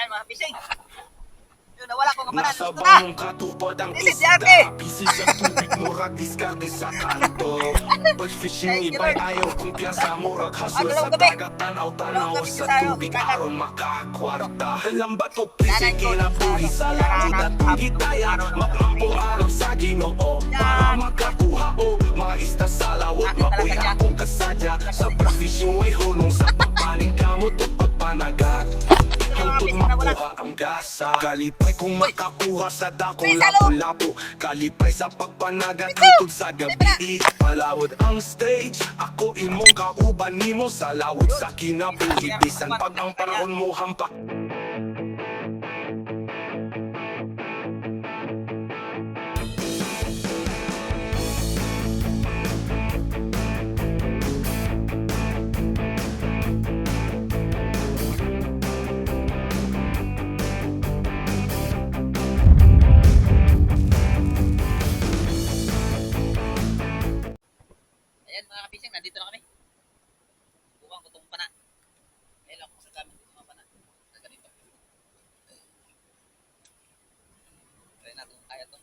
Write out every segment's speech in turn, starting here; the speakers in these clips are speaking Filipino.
Ayan mga fishing. Yun, nawala ko kapanan. Nasa Ito na. bangong katupad ang This is the Arky. Pieces sa tubig, murag diskarte sa kanto. Pag fishing, iba'y ayaw kumpiyansa, murag hustle sa dagat. Tanaw-tanaw sa tubig, aron makakwarta. Lambat o prisi, kinabuhi sa laut at higitaya. Maglambo araw sa Ginoo para makakuha o maista sa lawot. Mapuya akong kasadya sa fishing, way hulong sa pagpaning kamot o pagpanagat. Hantod makuha ang gasa. Kalipay kung makakuha sa dakong lapu-lapu. Kalipay sa pagpanagat hantod sa gabi. Palawod ang stage, ako imong kauban nimo sa lawod sa kinabuhi. Bisan pag ang panahon mo hampak. Ayan mga kapising, nandito na kami. Bukan ko itong pana. Ayan ako sa gamit itong mga pana. Na ganito. Try natin kaya ito.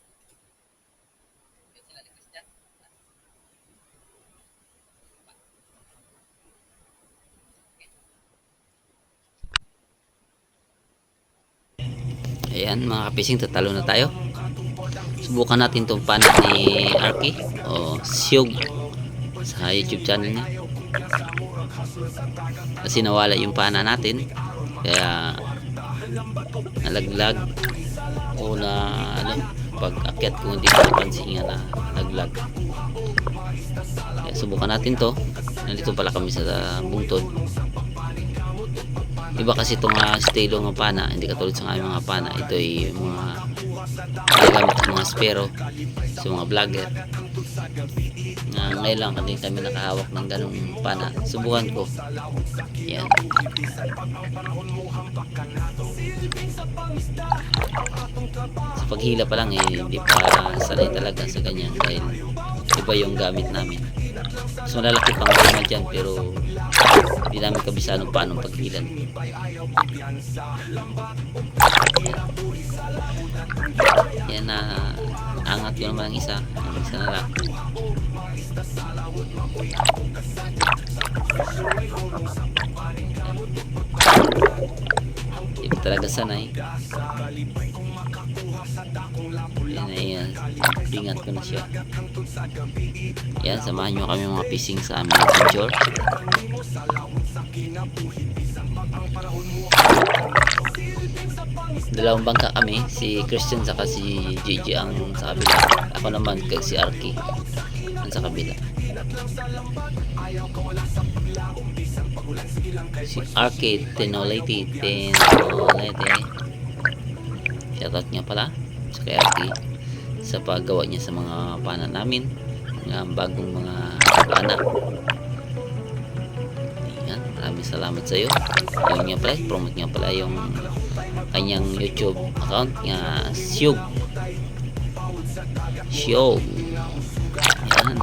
Ayan sila ni Christian. Ayan mga kapising, tatalo na tayo. Subukan natin itong pana ni Arky o Siyog sa YouTube channel niya. Kasi nawala yung pana natin, kaya nalaglag o na pag akyat ko hindi ko napansin nga na naglag. Kaya subukan natin to. Nandito pala kami sa bungtod. Iba kasi itong stilo ng pana, hindi katulad sa aming mga pana. Ito ay mga gamit sa mga spero, sa mga vlogger. Ngayon lang kasi kami nakahawak ng ganong pana. Subukan ko. Yan. Sa paghila pa lang hindi pa sanay talaga sa ganyan dahil iba yung gamit namin. Mas malalaki pang gama dyan pero hindi namin kabisado paano paghilan. Yan na angat ko naman ang isa na lang. Hindi talaga sanay. Yan ay ingat ko na siya. Yan, samahan nyo kami mga fishing sa aming adventure. Dalawang bangka kami, si Christian saka si JJ ang sa kabila. Ako naman kag si Arky ang sa kabila. Si Arky Tenolete. Shoutout nga pala sa kay Arky sa paggawa niya sa mga pana namin, ng bagong mga pana. Yan, maraming salamat sa iyo. Yun nga pala, promote nga pala yung kanyang YouTube account nga Siyog. Yan.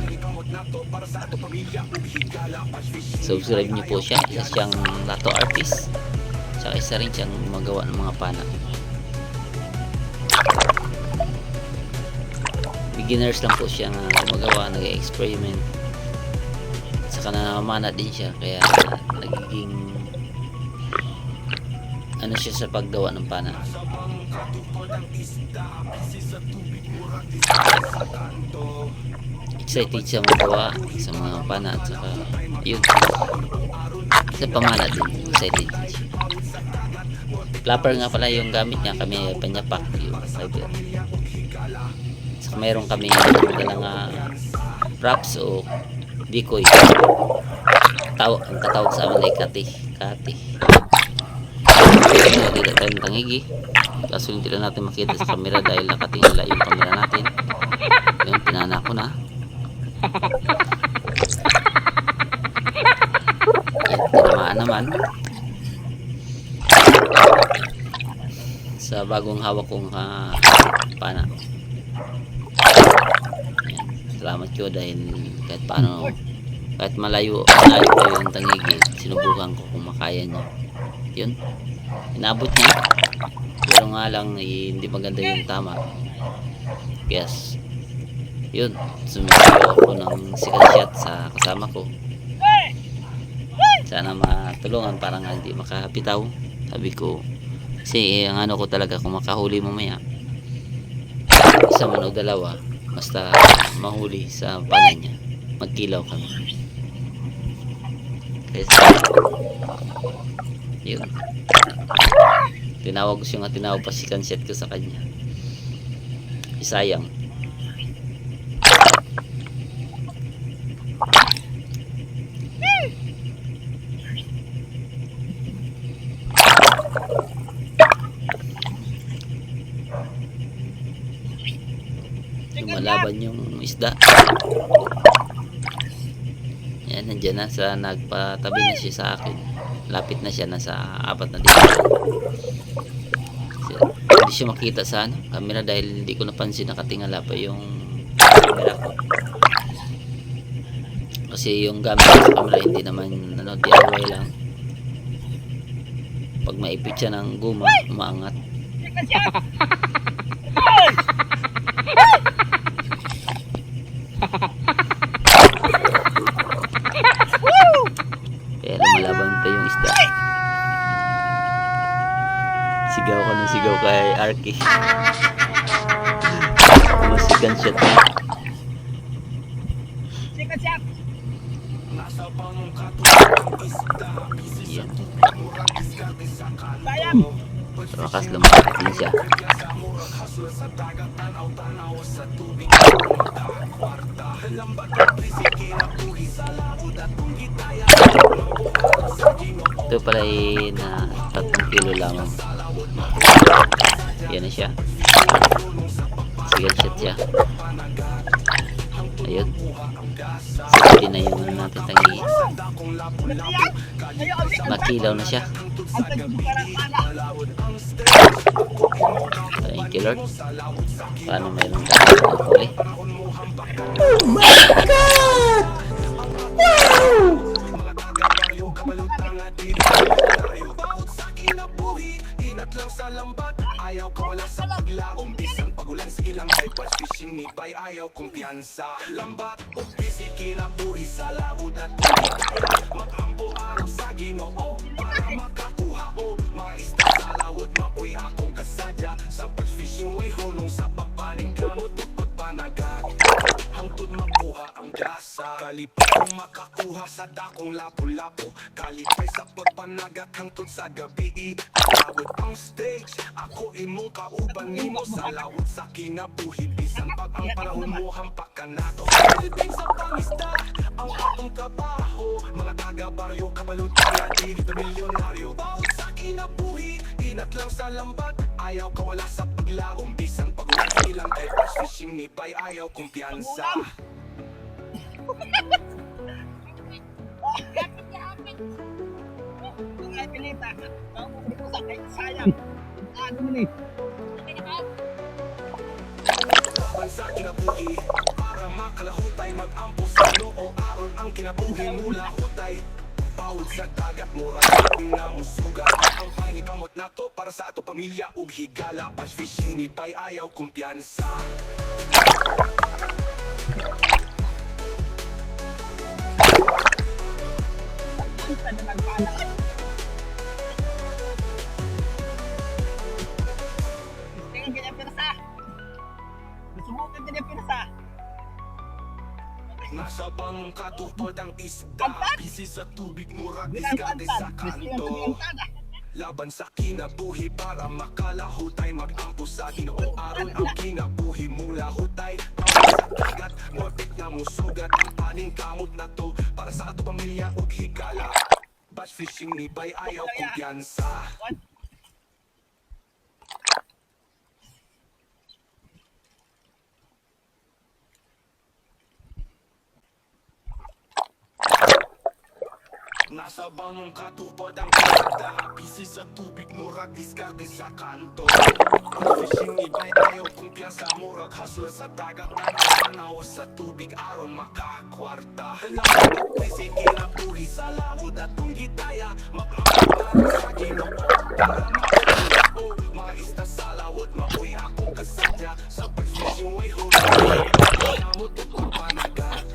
Subscribe niyo po siya. Isa siyang lato artist. Saka isa rin siyang magawa ng mga pana. Beginners lang po siya gumagawa, nag-experiment. Saka namamana din siya kaya nagiging ano siya sa paggawa ng pana. Excited siya magawa sa mga pana at saka yun sa pamana din, excited din siya. Flapper nga pala yung gamit niya, kami panyapak yung fiber. Saka mayroon kami dalang wraps o decoy. Ang tatawag sa amin ay kati. Dito tayo ng tangigi. Kaso hindi lang natin makita sa camera dahil nakatingala yung camera natin. Yun, pinana ko na. Yan, tinamaan naman. Sa bagong hawak kong pana. Yan, salamat ko dahil kahit paano, kahit malayo pa yung tangigi, sinubukan ko kung makaya niya. Yun. inabot niya. Pero nga lang hindi maganda yung tama. Kaya yun, sumigaw ako ng second shot sa kasama ko. Sana matulungan para nga hindi makapitaw. Sabi ko, kasi ang ano ko talaga, kung makahuli mamaya, isa man o dalawa, basta mahuli sa panan niya, magkilaw kami. Kasi yun, tinawag pa si kanset ko sa kanya. Isayang. Lumalaban yung isda. Yan, nandiyan na sa nagpatabi na siya sa akin. Lapit na siya, nasa 4 na dito. Hindi siya makita sa camera dahil hindi ko napansin, nakatingala pa yung camera ko. Kasi yung gamit ko sa camera hindi naman DIY lang. Pag maipit siya ng guma, umaangat. Kaya lumalaban pa yung isda. Sigaw ko ng sigaw kay Arky. Musikan shot na. Nasa pangkatupang isda, Yan. murag diskarte sa kanto. Sa wakas lumakit din siya. Sa murag hasol sa dagat, tanaw-tanaw sa tubig, magkakwarta. Lambat at risiki na buhi sa laod at kung gitaya sa Ginoo. Ito pala ay na 3 kilo lamang. Yan na siya. Sigal shot siya. Ayun. Sige na yung natin tangi. Makilaw na siya. Thank you Lord. Paano mayroon tayo ng huli? Oh my God! Inat lang sa lambat, ayaw ka wala sa paglaong. Bisan pagulan sa ilang hyper fishing ni bay, ayaw kumpiyansa. Lambat o busy kinabuhi sa laod at magampo araw sa Ginoo para makakuha o mga isda sa lawod. Mapuy akong kasadya sa pag-fishing way hulong sa papaling kamot tukot panagat. Hangtod makuha ang gasa, kalipay kung makakuha sa dakong lapo-lapo. Kalipay sa pagpanagat hangtod sa gabi. Lawod ang stage, ako imong kauban nimo sa lawod sa kinabuhi. Bisan pag ang panahon mo hampak ka nato. Pilipin sa pangisda, ang atong trabaho. Mga taga-baryo, kabalutan na dito milyonaryo. Bawat sa kinabuhi, inat lang sa lambat. Ayaw ka wala sa paglaong. Bisan pag ulan ilang ay fishing ni bay, ayaw kumpiyansa. Ay, pinita. Sayang. Ano mo ni? Laban sa kinabuhi, para makalahutay, mag-ampo sa loo. Aron ang kinabuhi mula hutay. Bawod sa dagat, murag na musuga. Ang pangikamot na to para sa ato pamilya ug higala. Pas fishing ni bay, ayaw kumpiyansa. Ang na nagpala. Tingnan ganyan pinasa. Susubukan ganyan pinasa. Nasa pangkatupad ang isda, busy sa tubig, murag diskarte sa kanto. Laban sa kinabuhi para makalahutay, mag-ampo sa Ginoo. Aron ang kinabuhi mula hutay. Bawat sa dagat, morbid na musugat. Ang paning kamot na to para sa ato pamilya ug higala. Bass fishing ni bay, ayaw kumpiyansa. Nasa Nasa bangong katupad ang kada. Busy sa tubig, murag diskarte sa kanto. Fishing iba'y ayaw, kumpiyansa, murag hustler sa dagat. Tanaw sa tubig, aron makakwarta. Alam mo, kasi kinabuhi sa lawod at kung gitaya. Magpapapara sa ginoo, para makakita. Mga isda sa lawod, mabuhi akong kasadya. Sa pag-fishing way home, kamot at panagat.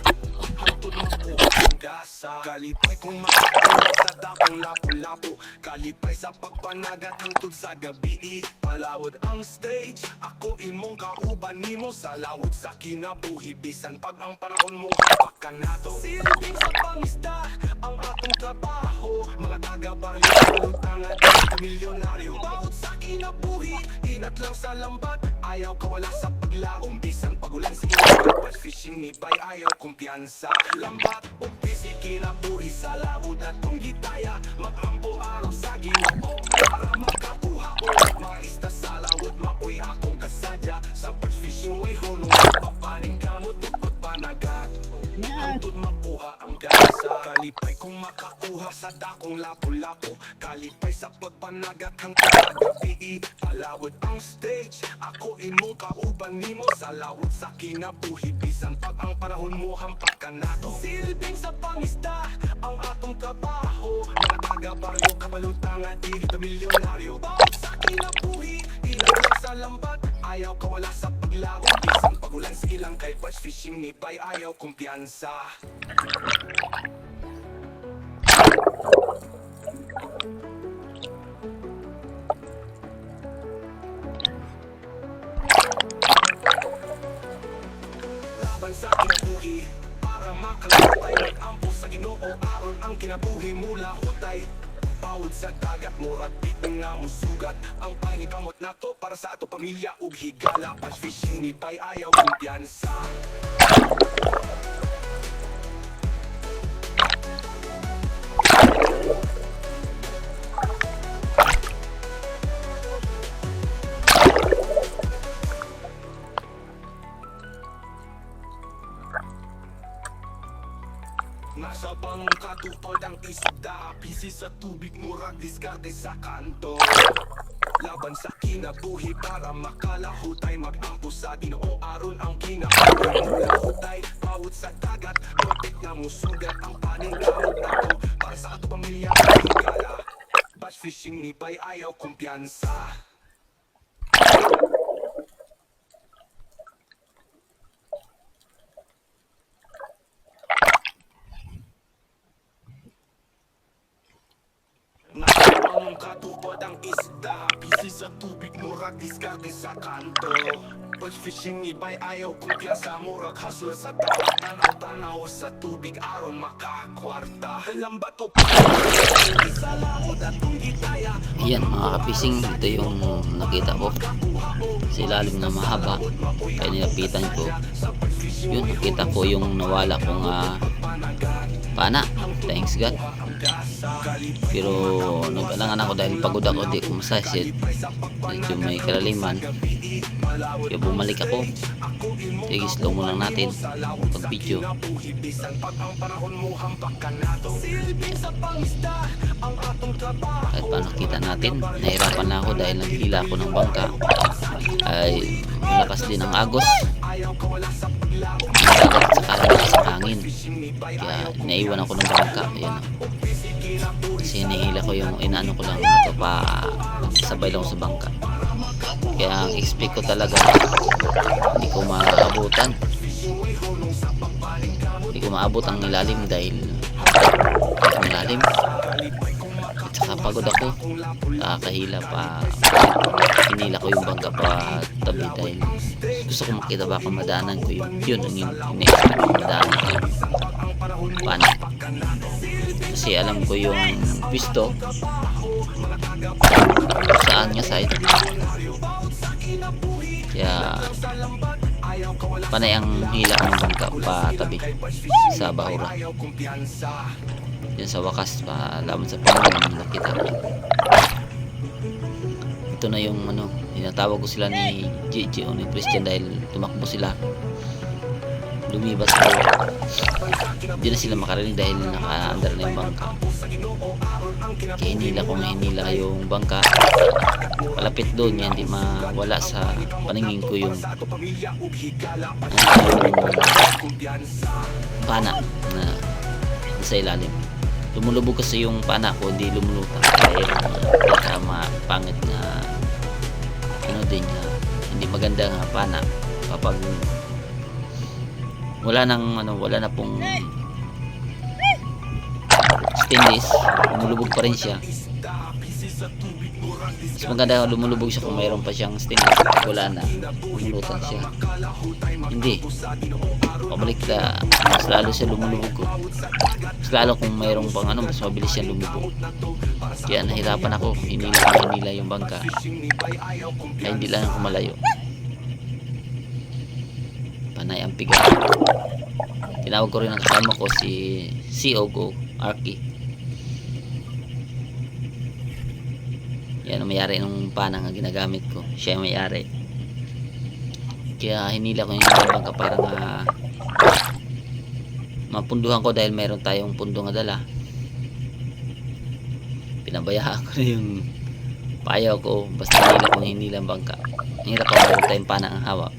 Hantod mo po ang gasa. Kalipay kung makakita sa dakong lapu-lapu. Kalipay sa pagpanagat hantod sa gabi. Palawod ang stage, ako imong kauban nimo sa lawod sa kinabuhi. Bisan pag ang panahon mo hapak ka na to. Silbing sa pangisda, ang atong trabaho. Mga taga-baryo, utang at milyonaryo. Bawod sa kinabuhi, inat lang sa lambat. Ayaw kawala sa paglaom, bisan pagulan sa kinabuhi. Fishing ni bay, ayaw kumpiyansa. Lambat o busy kinabuhi sa lawod at kung gitaya. Mag-ampo araw sa ginoo, para makakuha o mga isda sa lawod, mapuy akong kasadya. Sa pag-fishing way hulong, papaning kamot o pagpanagat. Hantod makuha ang gasa. Kalipay kung makakuha sa dakong lapu-lapu. Kalipay sa pagpanagat hanggang sa gabi. Palawod ang stage, ako imong kauban nimo sa lawod sa kinabuhi. Bisan pag ang panahon mo hampak ka na to. Silbing sa pangisda, ang atong trabaho. Mga taga-baryo, kabalutang at dito milyonaryo. Bawat sa kinabuhi, ilang sa lambat. Ayaw kawala sa paglago, bisan pagulan sa ilang kay Bash Fishing ni bay, ayaw kumpiyansa. Laban sa kinabuhi, para makalutay. Mag-ampo sa ginoo, aron ang kinabuhi mula hutay. Bawod sa dagat, murag bitin nga musugat. Ang pangikamot na to para sa ato pamilya ug higala. Bash Fishing ni bay, ayaw kumpiyansa. Nasa bangong katupad ang isda. Busy sa tubig, murag diskarte sa kanto. Laban sa kinabuhi para makalahutay. Mag-ampo sa ginoo, aron ang kinabuhi mula hutay. Bawod sa dagat, lopit na musugat. Ang paning kamot na to para sa ato pamilya at higala. Bash Fishing ni bay, ayaw kumpiyansa. Ang katupad ang isda. Busy sa tubig, murag diskarte sa kanto. Bash Fishing ni bay, ayaw kumpiyansa. Murag hustler sa dagat. Tanaw sa tubig, aron makakwarta. Alam ba to? Sa lawod at kung gitaya. Ayan mga kapising, ito yung nakita ko sa ilalim na mahaba. Kaya nilapitan ko. Yun, nakita ko yung nawala kong pana. Thanks God. Pero nag-alangan ako dahil pagod ako, di ko masasit. Medyo may karaliman. Kaya bumalik ako. Sige, slow mo lang natin pag video. Kahit paano kita natin, nahirapan na ako dahil naghila ako ng bangka. Ay malakas din ang agos. Dagat sa kalakas sa hangin. Kaya naiwan ako ng bangka. Ayan. Kasi nahila ko yung inaano ko lang ito pa sabay lang sa bangka. Kaya ang expect ko talaga hindi ko maabutan. Hindi ko maabot ang ilalim dahil ang lalim. At saka pagod ako. Kahila pa. Hinila ko yung bangka pa tabi dahil gusto ko makita baka madaanan ko yun. Yun ang in-expect ko madaanan ko. Paano? Kasi alam ko yung pisto saan niya side. Kaya panay ang hila ng bangka pa tabi sa bahura. Yan sa wakas pa laban sa pangalan nakita ko. Ito na yung tinatawag ko sila ni Gigi o ni Christian dahil tumakbo sila. lumibas ako. Hindi na sila makarinig dahil naka-under na yung bangka. Kaya hinila ko na hinila yung bangka. Palapit doon yan, hindi mawala sa paningin ko yung pana na sa ilalim. Lumulubog kasi yung pana ko, hindi lumulutang dahil pangit na din na hindi maganda nga pana kapag wala na pong stainless, lumulubog pa rin siya. Mas maganda lumulubog siya kung mayroon pa siyang stainless. Wala na, lumulutan siya. Hindi, pabalik na mas lalo siya lumulubog ko. Mas lalo kung mayroong pang mas mabilis siya lumubog. Kaya nahirapan ako, hinila yung bangka. Kaya hindi lang ako malayo. Panay ang piga. Tinawag ko rin ang kasama ko si Ogo Arky. Yan ang mayari nung panang ginagamit ko. Siya yung mayari. Kaya hinila ko yung bangka para mapunduhan ko dahil meron tayong pundo nga dala. Pinabayaan ko na yung payaw ko. Basta hinila ko hinila ang bangka. Ang hirap ko meron tayong panang ang hawak.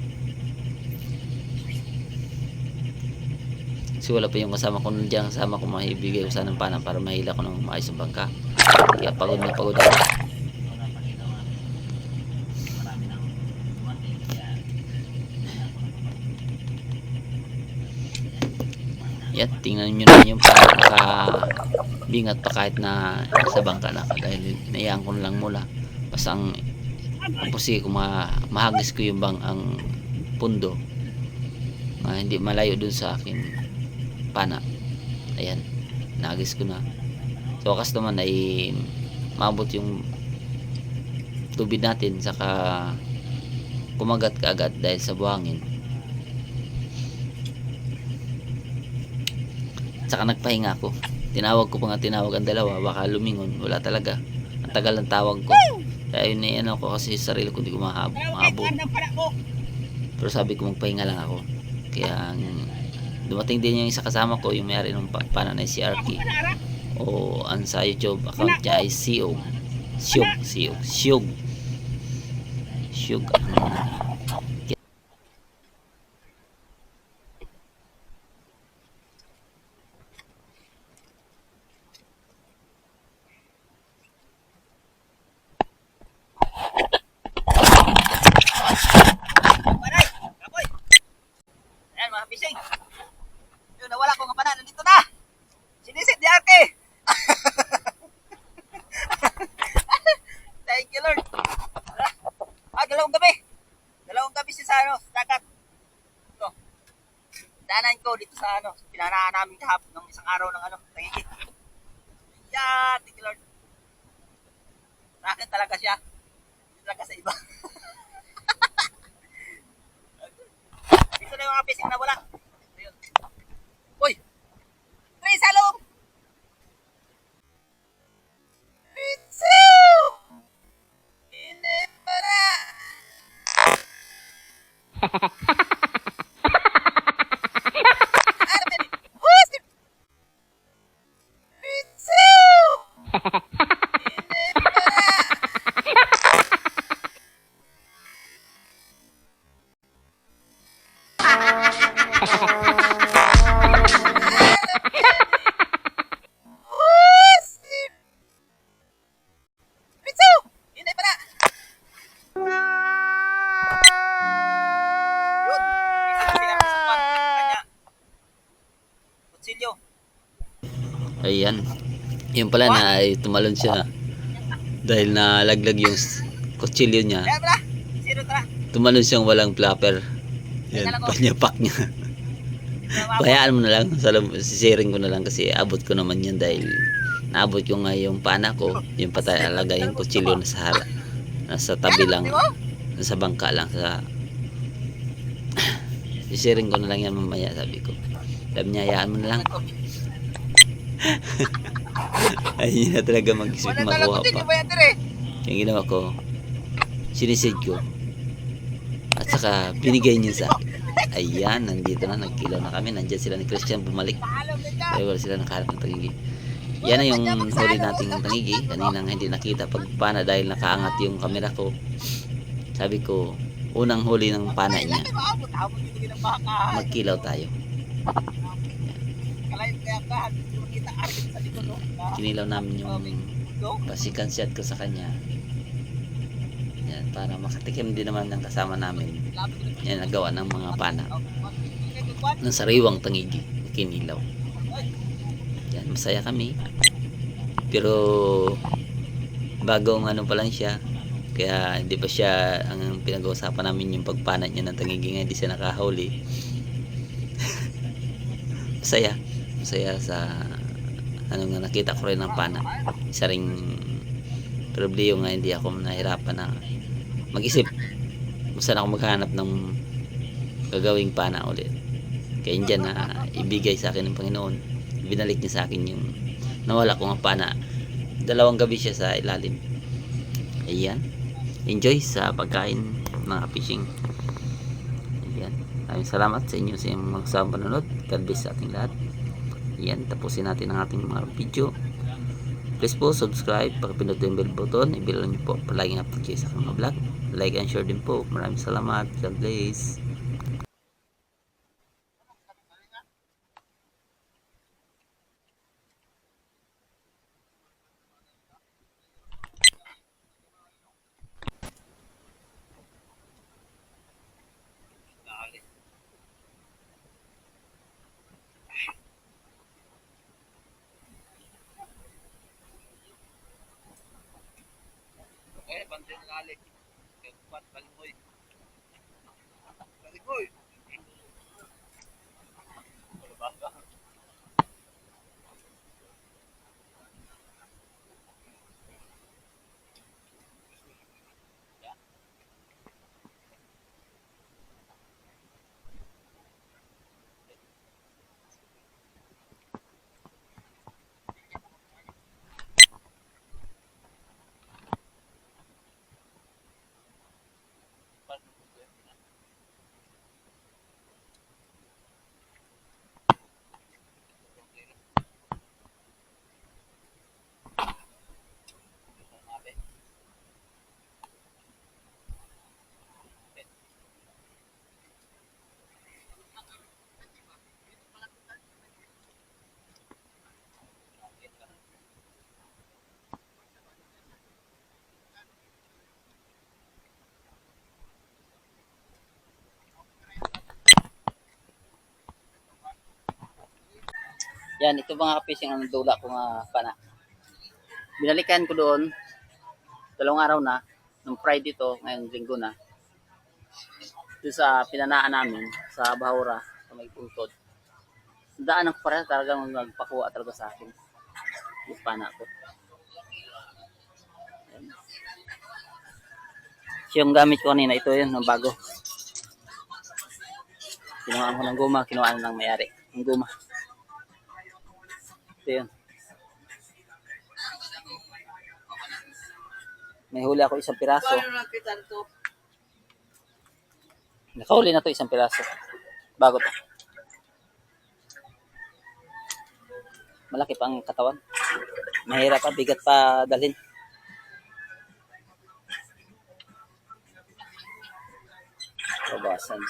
Kasi wala pa yung kasama ko nun dyan. Kasama ko maibigay ko sana ng panang para mahila ko ng maayos ang bangka. Kaya pagod na pagod ako. Yan, tingnan nyo naman yung bingat pa kahit na sa bangka na dahil nayaan ko lang mula. Basta ang pusi ko mahagis ko yung ang pundo. Hindi malayo dun sa akin pana. Ayan, nagis ko na. So wakas naman ay maabot yung tubig natin saka kumagat kaagad dahil sa buhangin. Saka nagpahinga ako. Tinawag ko pa nga ang dalawa, baka lumingon. Wala talaga, ang tagal ng tawag ko. Kaya yun ko kasi sa sarili ko, hindi ko mahabot. Pero sabi ko magpahinga lang ako. Kaya dumating din yung isa kasama ko, yung may-ari ng pananay si Arky, o ang sa YouTube account niya ay Syug. Fishing. Yun, nawala ko nga pa na. Nandito na. Sinisit di Arky. Thank you, Lord. Dalawang gabi. Dalawang gabi si sa dagat. Ito. Danan ko dito sa pinanaan namin kahapon ng isang araw ng tangigit. Yeah, thank you, Lord. Sa akin talaga siya. Hindi talaga sa iba. Ito na yung mga fishing na wala. Ayun. Uy! Three salong! Pizza! Inipara! Pizza! Ayan, yun pala na ay tumalon siya dahil nalaglag yung kutsilyo niya. Tumalon siyang walang flapper. Yan, panyapak niya. Bayaan mo na lang, sisiring ko na lang kasi abot ko naman yan dahil naabot ko nga yung pana ko, yung patay alaga yung kutsilyo nasa tabi lang, nasa bangka lang sisiring ko na lang yan mamaya, sabi ko. Sabi niya, hayaan mo na lang. Ayun na talaga mag-isip makuha pa. Yung ginawa ko, sinisid ko at saka binigay niya sa akin. Ayan, nandito na, nagkilaw na kami. Nandiyan sila ni Christian bumalik. Alam nito. Kaya wala sila nakaharap ng tangigi. Yan na yung huli nating tangigi. Kaninang hindi nakita pag pana dahil nakaangat yung camera ko. Sabi ko, unang huli ng pana niya, Maabot dito ng baka. magkilaw tayo. Kalayin kaya ka, kita akin sa likod, no? Kinilaw namin yung No? pasikan shot ko sa kanya. Yan, para makatikim din naman ng kasama namin. Yan, nagawa ng mga pana ng sariwang tangigi, kinilaw. Yan, masaya kami. Pero bagong ano pa lang siya, kaya hindi pa siya ang pinag-uusapan namin yung pagpana niya ng tangigi nga hindi siya nakahuli. Masaya sa ano nga nakita ko rin ng pana. Isa ring problema nga hindi ako nahirapan na mag-isip kung saan ako maghanap ng gagawing pana ulit. Kaya dyan na ibigay sa akin ng Panginoon, binalik niya sa akin yung nawala ko nga pana. 2 gabi siya sa ilalim. Ayan, enjoy sa pagkain mga fishing. Ayan, maraming salamat sa inyo sa inyong magsama panonood. God bless sa ating lahat. Ayan, tapusin natin ang ating mga video. Please po subscribe, pakipindot yung bell button, i-bell nyo po palaging upload kayo sa aking mga vlog. Like and share din po. Maraming salamat. God bless. Eh, bante na alik. Kaya balikoy. Balikoy. Yan, ito mga fishing ang dula ko nga pana. Binalikan ko doon 2 araw na, nung Friday to, ngayon linggo na. Doon sa pinanaan namin sa Bahura, sa may pultod. Daan ako para talagang nagpakuha talaga sa akin. Yung pana ko. Yan. Yung gamit ko kanina, ito yun, ng bago. Kinuhaan ko ng guma, kinuhaan ng mayari. Ng guma. Ito yun. May huli ako 1 piraso. Nakahuli na to 1 piraso. Bago to. Malaki pang katawan. Mahirap pa, bigat pa dalhin. Babasan.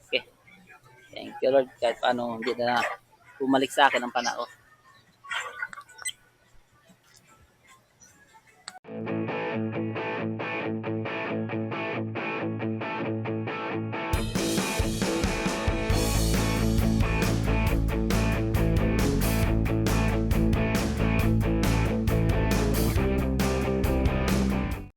Okay. Thank you Lord. Kahit paano hindi na bumalik sa akin ang panahon.